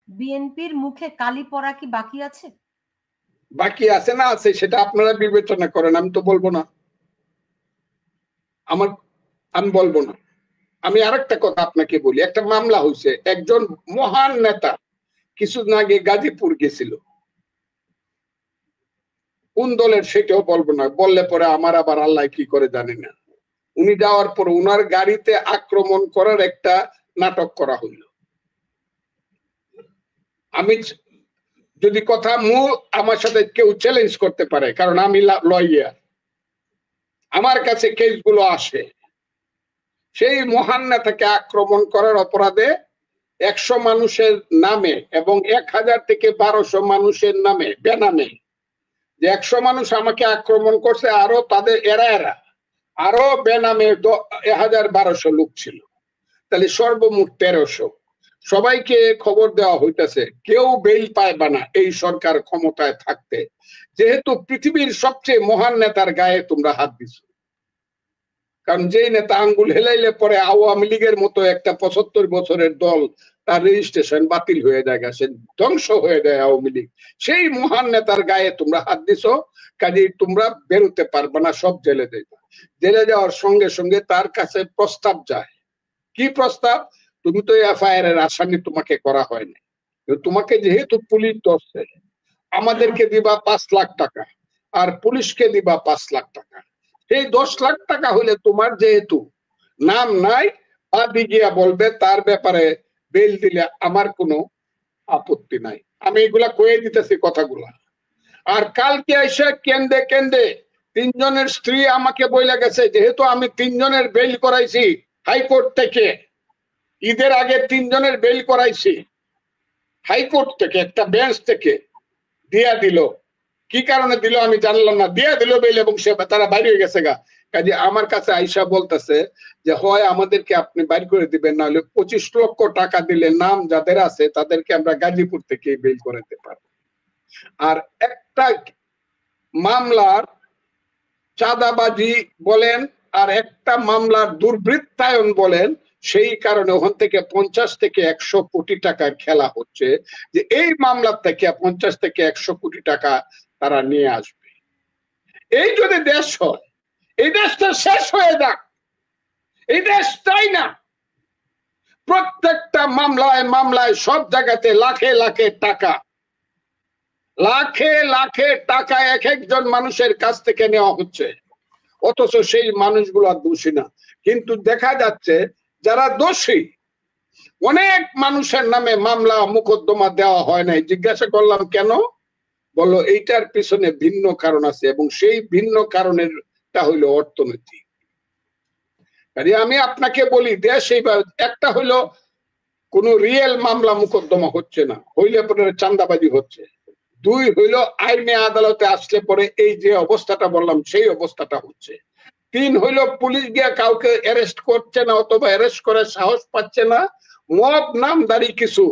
বিএনপির মুখে কালি পড়া কি বাকি আছে? বাকি আছে না আছে সেটা আপনারা বিবেচনা করেন, আমি তো বলবো না। আমি বলবো না। আমি আরেকটা কথা আপনাকে বলি, একটা মামলা হয়েছে, একজন মহান নেতা কিছুদিন আগে গাজীপুর গেছিল, কোন দলের সেটাও বলবো না, বললে পরে আমার আবার আল্লাহ কি করে জানি না। উনি যাওয়ার পর উনার গাড়িতে আক্রমণ করার একটা নাটক করা হইল। আমি যদি কথা আমার সাথে কেউ চ্যালেঞ্জ করতে পারে, কারণ আমি লয়ার, আমার কাছে কেসগুলো আসে। সেই মহান নেতাকে আক্রমণ করার অপরাধে 100 মানুষের নামে এবং 1000 থেকে 1200 মানুষের নামে বেনামে, যে 100 মানুষ আমাকে আক্রমণ করছে, আরো তাদের এরা আরো বেনামে 1000-1200 লোক ছিল, তাহলে সর্বমোট 1300। সবাইকে খবর দেওয়া হইতেছে, কেউ বেল পাইবা না এই সরকার ক্ষমতায় থাকতে, যেহেতু পৃথিবীর সবচেয়ে মহান নেতার গায়ে তোমরা হাত দিছো। কারণ যেই নেতা আঙ্গুল হেলাইলে পরে আওয়ামী লীগের মতো একটা 75 বছরের দল, তার রেজিস্ট্রেশন বাতিল হয়ে যায়, সে ধ্বংস হয়ে যায় আওয়ামী লীগ, সেই মহান নেতার গায়ে তোমরা হাত দিছো, কাজেই তোমরা বেরোতে পারবে না, সব জেলে দেবে। জেলে যাওয়ার সঙ্গে সঙ্গে তার কাছে প্রস্তাব যায়। কি প্রস্তাব? তুমি তো এফআইআর এর আসামি, তোমাকে করা হয়নি, তোমাকে যেহেতু পুলিশ ধরছে, আমাদেরকে দিবা 5 লাখ টাকা আর পুলিশকে দিবা 5 লাখ টাকা। সেই 10 লাখ টাকা হলে তোমার যেহেতু নাম নাই, বাদী গিয়া বলবে তার ব্যাপারে বেল দিলে আমার কোনো আপত্তি নাই। আমি এগুলা কয়ে দিতেছি কথাগুলা। আর কালকে এসে কেন্দে কেন্দে 3 জনের স্ত্রী আমাকে বইলা গেছে, যেহেতু আমি 3 জনের বেল করাইছি হাইকোর্ট থেকে, ঈদের আগে 3 জনের বেল করাইছি হাইকোর্ট থেকে, একটা বেঞ্চ থেকে দিয়া দিল। কি কারণে দিল আমি জানলাম না, দিয়া দিল বেল, এবং সে তারা বাইরে হয়ে গেছে গা। কাজে আমার কাছে আইসা বলতেছে যে হয় আমাদেরকে আপনি বাইর করে দিবেন, না হলে 25 লক্ষ টাকা দিলে নাম যাদের আছে তাদেরকে আমরা গাজীপুর থেকে বেল করে দিতে পারবো। আর একটা মামলার চাঁদাবাজি বলেন আর একটা মামলার দুর্বৃত্তায়ন বলেন, সেই কারণে ওখান থেকে 50 থেকে 100 কোটি টাকার খেলা হচ্ছে, যে এই মামলার থেকে 50 থেকে 100 কোটি টাকা তারা নিয়ে আসবে। এই যদি দেশ হয়, এই দেশটা শেষ হয়ে যাক, এই দেশ চাই না। প্রত্যেকটা মামলায় মামলায় সব জায়গাতে লাখে লাখে টাকা, লাখে লাখে টাকা এক একজন মানুষের কাছ থেকে নেওয়া হচ্ছে, অথচ সেই মানুষগুলো দোষী না। কিন্তু দেখা যাচ্ছে যারা দোষী, অনেক মানুষের নামে মামলা মোকদ্দমা দেওয়া হয় নাই। জিজ্ঞাসা করলাম কেন, বললো এইটার পিছনে ভিন্ন কারণ আছে, এবং সেই ভিন্ন কারণেরটা হইলো অর্থনৈতিক। আমি আপনাকে বলি, দেশ এইবার একটা হইলো কোন রিয়েল মামলা মোকদ্দমা হচ্ছে না, হইলে পরে চাঁদাবাজি হচ্ছে। 2 হইলো আইনে আদালতে আসলে পরে এই যে অবস্থাটা বললাম সেই অবস্থাটা হচ্ছে। 3 হইলো পুলিশ গিয়া কাউকে অ্যারেস্ট করছে না, অথবা অ্যারেস্ট করে সাহস পাচ্ছে না। মব নামদারি কিছু,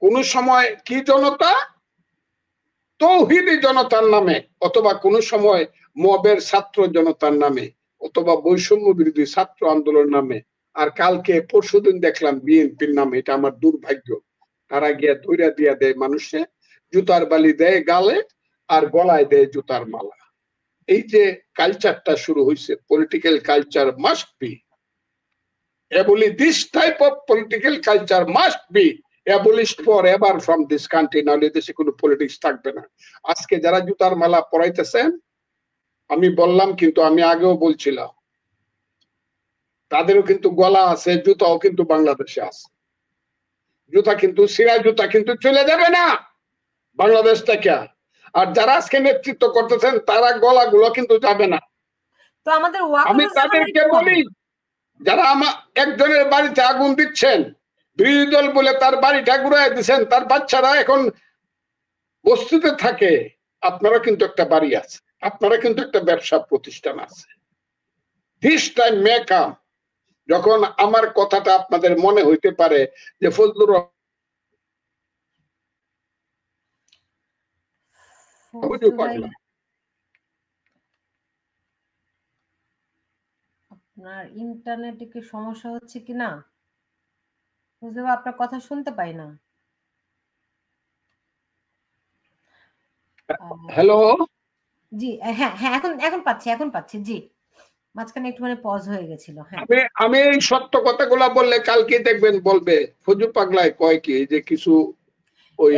কোন সময় কি জনতা, তৌহিদি জনতার নামে, অথবা কোন সময় মবের ছাত্র জনতার নামে, অথবা বৈষম্য বিরোধী ছাত্র আন্দোলন নামে, আর কালকে পরশুদিন দেখলাম বিএনপির নামে। এটা আমার দুর্ভাগ্য, তারা গিয়া ধৈর্য দিয়া দেয় মানুষে, জুতার বালি দেয় গালে আর গলায় দেয় জুতার মালা। এই যে কালচারটা শুরু হয়েছে, political culture must be abolish, this type of political culture must be abolished forever from this country, নাহলে দেশে কোনো পলিটিক্স থাকবে না। আজকে যারা জুতার মালা পরাইতেছেন, আমি বললাম কিন্তু আমি আগেও বলছিলাম, তাদেরও কিন্তু গলা আছে, জুতাও কিন্তু বাংলাদেশে আছে। জুতা কিন্তু সিরা জুতা কিন্তু চলে যাবে না বাংলাদেশ থেকে। আর যারা আজকে নেতৃত্ব করতেছেন তারা গলাগুলো কিন্তু যাবে না। তো আমাদের আমি তাদেরকে বলি, যারা আমার একজনের বাড়িতে আগুন দিচ্ছেন, বিরোধী দল বলে তার বাড়িটা ঘুরাই দিচ্ছেন, তার বাচ্চারা এখন বস্তিতে থাকে, আপনারা কিন্তু একটা বাড়ি আছে, আপনারা কিন্তু একটা ব্যবসা প্রতিষ্ঠান আছে। দিস টাইম মে কাম, যখন আমার কথাটা আপনাদের মনে হইতে পারে যে ফজলুর আপনার ইন্টারনেটে কি সমস্যা হচ্ছে কিনা, আপনার কথা শুনতে পাই না। হ্যালো, জি, হ্যাঁ, হ্যাঁ, এখন পাচ্ছি। জি। মাঝখানে একটুখানি পজ হয়ে গেছিল। হ্যাঁ। আমি এই সত্য কথাগুলা বললে কালকে দেখবেন বলবে ফজু পাগলায় কয় কি যে কিছু ওই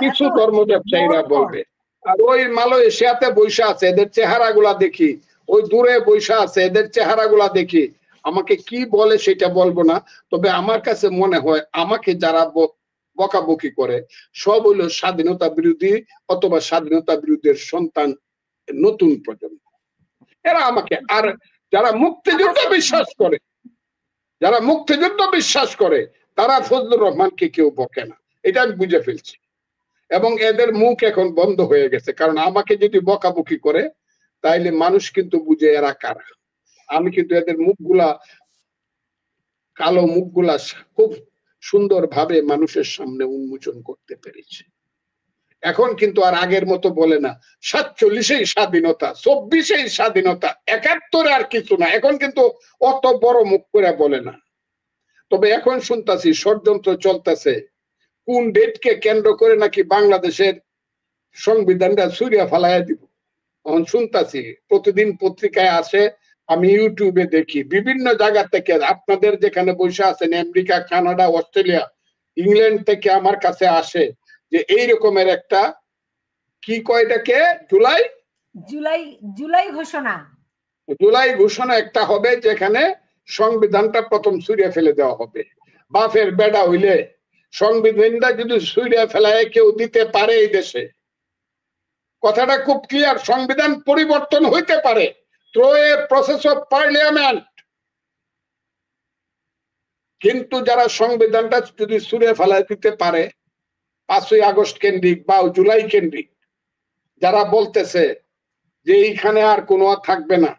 কিছু ধর্ম ব্যবসায়ীরা বলবে। আর ওই মালয়েশিয়াতে বৈশা আছে, এদের চেহারা গুলা দেখি, ওই দূরে বৈশা আছে, এদের চেহারা গুলা দেখি, আমাকে কি বলে সেটা বলবো না, তবে আমার কাছে মনে হয় আমাকে যারা বকাবকি করে সব হইলো স্বাধীনতা বিরোধী অথবা স্বাধীনতা বিরোধীর সন্তান, নতুন প্রজন্ম। এরা আমাকে, আর যারা মুক্তিযুদ্ধ বিশ্বাস করে, যারা মুক্তিযুদ্ধ বিশ্বাস করে তারা ফজলুর রহমানকে কেউ বকে না, এটা আমি বুঝে ফেলছি। এবং এদের মুখ এখন বন্ধ হয়ে গেছে, কারণ আমাকে যদি বকাবকি করে তাইলে মানুষ কিন্তু বুঝে এরা কারা। আমি কিন্তু এদের মুখগুলা, কালো মুখগুলা খুব সুন্দরভাবে মানুষের সামনে উন্মোচন করতে পেরেছি। এখন কিন্তু আর আগের মতো বলে না 47-এই স্বাধীনতা, 24-এই স্বাধীনতা, 71-এ আর কিছু না, এখন কিন্তু অত বড় মুখ করে বলে না। তবে এখন শুনতাছি ষড়যন্ত্র চলতেছে, কোন ডেটকে কেন্দ্র করে নাকি বাংলাদেশের সংবিধানটা ছুঁড়িয়া ফালাইয়া দিব। এখন শুনতাছি, প্রতিদিন পত্রিকায় আসে, আমি ইউটিউবে দেখি, বিভিন্ন জায়গা থেকে, আপনাদের যেখানে বসে আছেন আমেরিকা, কানাডা, অস্ট্রেলিয়া, ইংল্যান্ড থেকে আমার কাছে আসে যে এই রকমের একটা কি কয়টাকে জুলাই ঘোষণা একটা হবে, যেখানে সংবিধানটা প্রথম ছুঁড়িয়া ফেলে দেওয়া হবে। বাপের বেড়া হইলে সংবিধানটা যদি ছুঁড়িয়া ফেলায় কেউ দিতে পারে এই দেশে, কথাটা খুব ক্লিয়ার, সংবিধান পরিবর্তন হইতে পারে through a process of parliament, কিন্তু যারা সংবিধানটা যদি ছুঁড়ে ফেলায় দিতে পারে 5ই আগস্ট কেন্দ্রিক বা জুলাই কেন্দ্রিক, যারা বলতেছে যে এইখানে আর কোনো থাকবে না,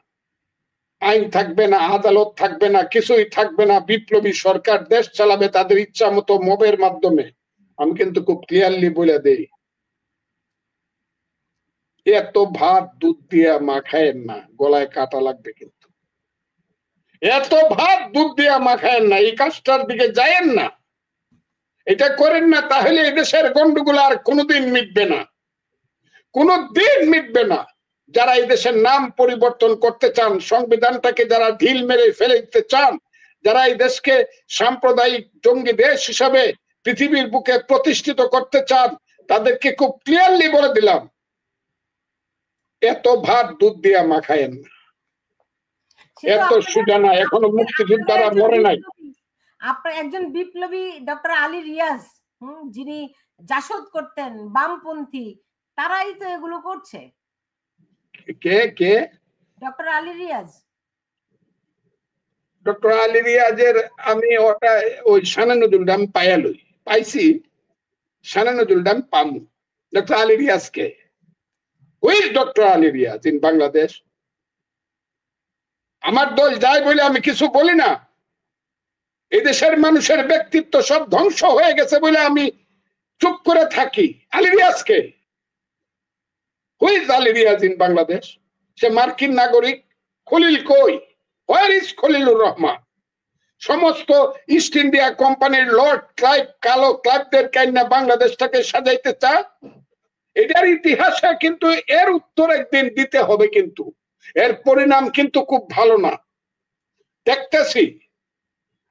আইন থাকবে না, আদালত থাকবে না, কিছুই থাকবে না, বিপ্লবী সরকার দেশ চালাবে তাদের ইচ্ছা মতো মবের মাধ্যমে, আমি কিন্তু খুব ক্লিয়ারলি বলে দেই, এত ভাত দুধ দিয়ে মাখায়েন না, গলায় কাটা লাগবে। কিন্তু এত ভাত দুধ দিয়ে মাখায়েন না, এই কাজটার দিকে যায়েন না, এটা করেন না, তাহলে এই দেশের গন্ডগোল আর কোনোদিন মিটবে না, কোনোদিন মিটবে না। যারা এই দেশের নাম পরিবর্তন করতে চান, সংবিধানটাকে যারা ঢিল মেরে ফেলে দিতে চান, যারা এই দেশকে সাম্প্রদায়িক জঙ্গি দেশ হিসাবে পৃথিবীর বুকে প্রতিষ্ঠিত করতে চান, তাদেরকে খুব ক্লিয়ারলি বলে দিলাম, এত ভাত দুধ দিয়া মাখায়েন না, এত সোজা না, এখনো মুক্তিযোদ্ধারা মরে নাই। আপনার একজন বিপ্লবী ডক্টর আলী রিয়াজ, যিনি জাসদ করতেন, বামপন্থী, তারাই তো এগুলো করছে। কে কে? ডক্টর আলী রিয়াজ। ডক্টর আলী রিয়াজের আমি ওটা ওই শানে নজরুলটা আমি পাইছি, শানে নজরুলটা আমি পামু। ডক্টর আলী রিয়াজ কে? Who is doctor Ali Riaz in Bangladesh? আমার দল যায় বলে আমি কিছু বলি না, এই দেশের মানুষের ব্যক্তিত্ব সব ধ্বংস হয়ে গেছে বলে আমি চুপ করে থাকি। আলী রিয়াজ কে? Who is Ali Riaz in Bangladesh? সে মার্কিন নাগরিক। খলিল কই? Where is Khalilur Rahman? সমস্ত ইস্ট ইন্ডিয়া কোম্পানির লর্ড ক্লাইভ, কালো ক্লাইভদের কাইন্না বাংলাদেশটাকে সাজাইতে চায়। এটার ইতিহাসে কিন্তু এর উত্তর একদিন দিতে হবে, কিন্তু এর পরিণাম কিন্তু খুব ভালো না। দেখতেছি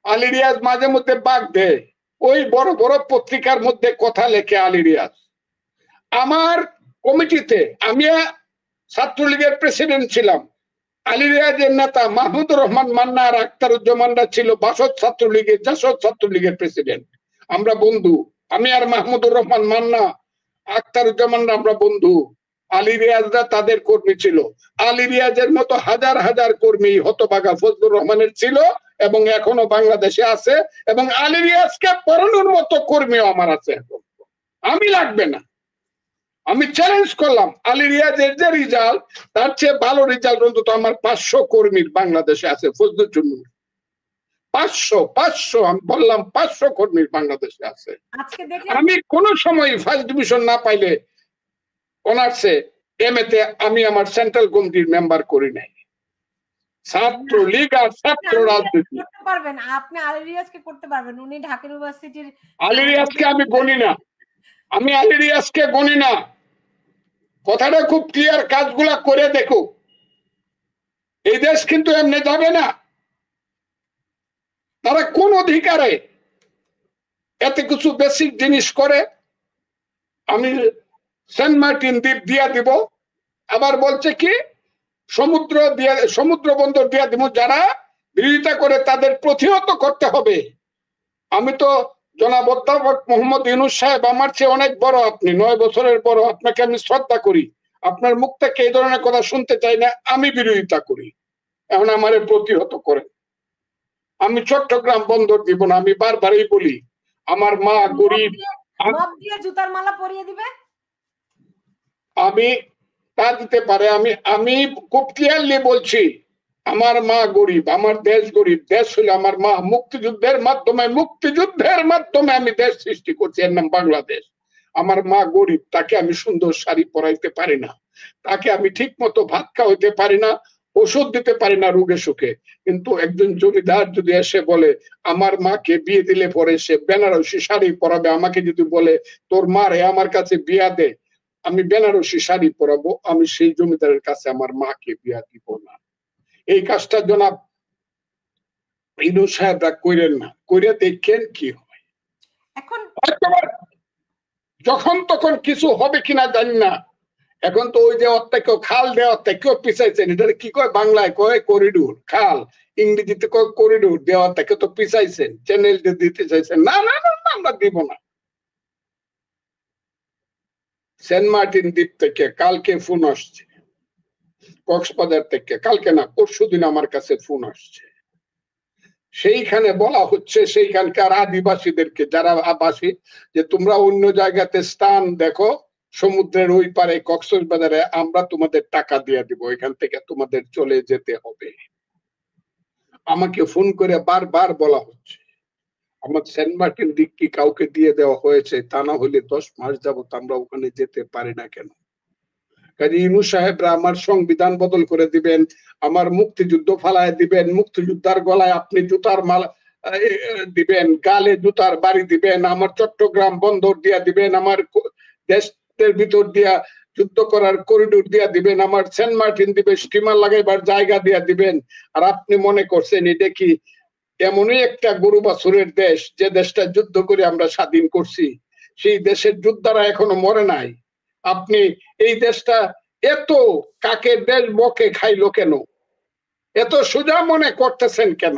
আলী রিয়াজ মাঝে মধ্যে বাগ দেয়, ওই বড় বড় পত্রিকার মধ্যে কথা লেখে আলী রিয়াজ। আমার কমিটিতে আমি ছাত্রলীগের প্রেসিডেন্ট ছিলাম, আলী রিয়াজের নেতা মাহমুদুর রহমান মান্না আর আখতারুজ্জামানরা ছিল বাসদ ছাত্রলীগের, জাসদ ছাত্রলীগের প্রেসিডেন্ট। আমরা বন্ধু, আমি আর মাহমুদুর রহমান মান্না, আখতারুজ্জামানরা আমরা বন্ধু। আলী রিয়াজরা তাদের কর্মী ছিল। আলী রিয়াজের মতো হাজার হাজার কর্মী হতভাগা ফজলুর রহমানের ছিল এবং এখনো বাংলাদেশে আছে, এবং আলী রিয়াজকে পড়ানোর মতো কর্মীও আমার আছে। আমি লাগবে না, আমি চ্যালেঞ্জ করলাম, আলী রিয়াজের যে রেজাল্ট তার চেয়ে ভালো রেজাল্ট অন্তত আমার 500 কর্মীর বাংলাদেশে আছে। ফজলুর জন্য 500 আমি বললাম 500 কর্মীর বাংলাদেশে আছে। আমি কোন সময় ফার্স্ট ডিভিশন না পাইলে অনার্সে এম এতে আমি আমার সেন্ট্রাল কমিটির মেম্বার করি নাই। ছাত্রলীগ আর ছাত্র রাজনীতি। করতে পারবেন আপনি, আলী রিয়াজকে করতে পারবেন, উনি ঢাকা ইউনিভার্সিটির। আলী রিয়াজকে আমি গণি না, আমি আলী রিয়াজকে গণি না, কথাটা খুব ক্লিয়ার, কাজগুলা করে দেখো। এই দেশ কিন্তু এমনি যাবে না। তারা কোন অধিকারে এত কিছু বেসিক জিনিস করে? আমি সেন্ট মার্টিন দ্বীপ দিয়া দিব, আবার বলছে কি সমুদ্র বন্দর দিয়া দিব। যারা বিরোধিতা করে তাদের প্রতিহত করতে হবে। আমি তো জনাব অধ্যাপক মোহাম্মদ ইউনূস সাহেব, আমার চেয়ে অনেক বড়, আপনি 9 বছরের বড়, আপনাকে আমি শ্রদ্ধা করি, আপনার মুখ থেকে এই ধরনের কথা শুনতে চাই না। আমি বিরোধিতা করি, এখন আমারে প্রতিহত করেন। আমি চট্টগ্রাম বন্দর দিব না, আমি বারবারই বলি আমার মা গরিব। মদ দিয়ে জুতার মালা পরিয়ে দিবে, আমি তা দিতে পারে। আমি খুব ক্লিয়ারলি বলছি আমার মা গরিব, আমার দেশ গরিব। দেশ হলো আমার মা। মুক্তিযুদ্ধের মাধ্যমে আমি দেশ সৃষ্টি করছি, এর নাম বাংলাদেশ। আমার মা গরিব, তাকে আমি সুন্দর শাড়ি পরাইতে পারি না, তাকে আমি ঠিক মতো ভাত খাওয়াইতে পারি না, ওষুধ দিতে পারি না রোগে সুখে। কিন্তু একজন জমিদার যদি এসে বলে আমার মাকে বিয়ে দিলে পরে সে বেনারসি শাড়ি পরাবে, আমাকে যদি বলে তোর মারে আমার কাছে বিয়া দে, আমি বেনারসি শাড়ি পরাবো, আমি সেই জমিদারের কাছে আমার মাকে বিয়া দিব না। এই কাজটা জনাব ইউনূস সাহেবরা কইরেন না, কইরা দেখেন কি হয়। এখন যখন তখন কিছু হবে কিনা জানি না। এখন তো ওই যে কেউ খাল দেওয়া কেউ পিছাইছেন, এটা কি কয় বাংলায় কয় করিডোর, খাল ইংরেজিতে কয় করিডোর দেওয়া কেউ তো পিছাইছেন, চ্যানেল দিতে চাইছেন। না না না, আমরা দিব না। সেন্ট মার্টিন দ্বীপ থেকে কালকে ফোন আসছে, কক্সবাজার থেকে, কালকে না পরশুদিন আমার কাছে ফোন আসছে। সেইখানে বলা হচ্ছে সেইখানকার আদিবাসীদেরকে, যারা আবাসী, যে তোমরা অন্য জায়গাতে স্থান দেখো, সমুদ্রের ওই পারে কক্সবাজারে, আমরা তোমাদের টাকা দিয়ে দিব, এখান থেকে তোমাদের চলে যেতে হবে। আমাকে ফোন করে বারবার বলা হচ্ছে। আমার সেন্ট মার্টিন দ্বীপ কি কাউকে দিয়ে দেওয়া হয়েছে? তা না হলে 10 মাস যাবত আমরা ওখানে যেতে পারি না কেন? কাজী ইউনূস সাহেবরা আমার সংবিধান বদল করে দিবেন, আমার মুক্তিযুদ্ধ ফালায় দিবেন, মুক্তিযোদ্ধার গলায় আপনি জুতার মালা দিবেন, গালে জুতার বাড়ি দিবেন, আমার চট্টগ্রাম বন্দর দিয়া দিবেন, আমার দেশের ভিতর দিয়া যুদ্ধ করার করিডোর দিয়া দিবেন, আমার সেন্ট মার্টিন দ্বীপে স্টিমার লাগাইবার জায়গা দিয়া দিবেন। আর আপনি মনে করছেন এটা কি এমনই একটা গরু বাছুরের দেশ, যে দেশটা যুদ্ধ করে আমরা স্বাধীন করছি, সেই দেশের যোদ্ধারা এখনো মরে নাই? আপনি এই দেশটা এত কাকের দেশ বকে খাইলো কেন? এত সোজা মনে করতেছেন কেন?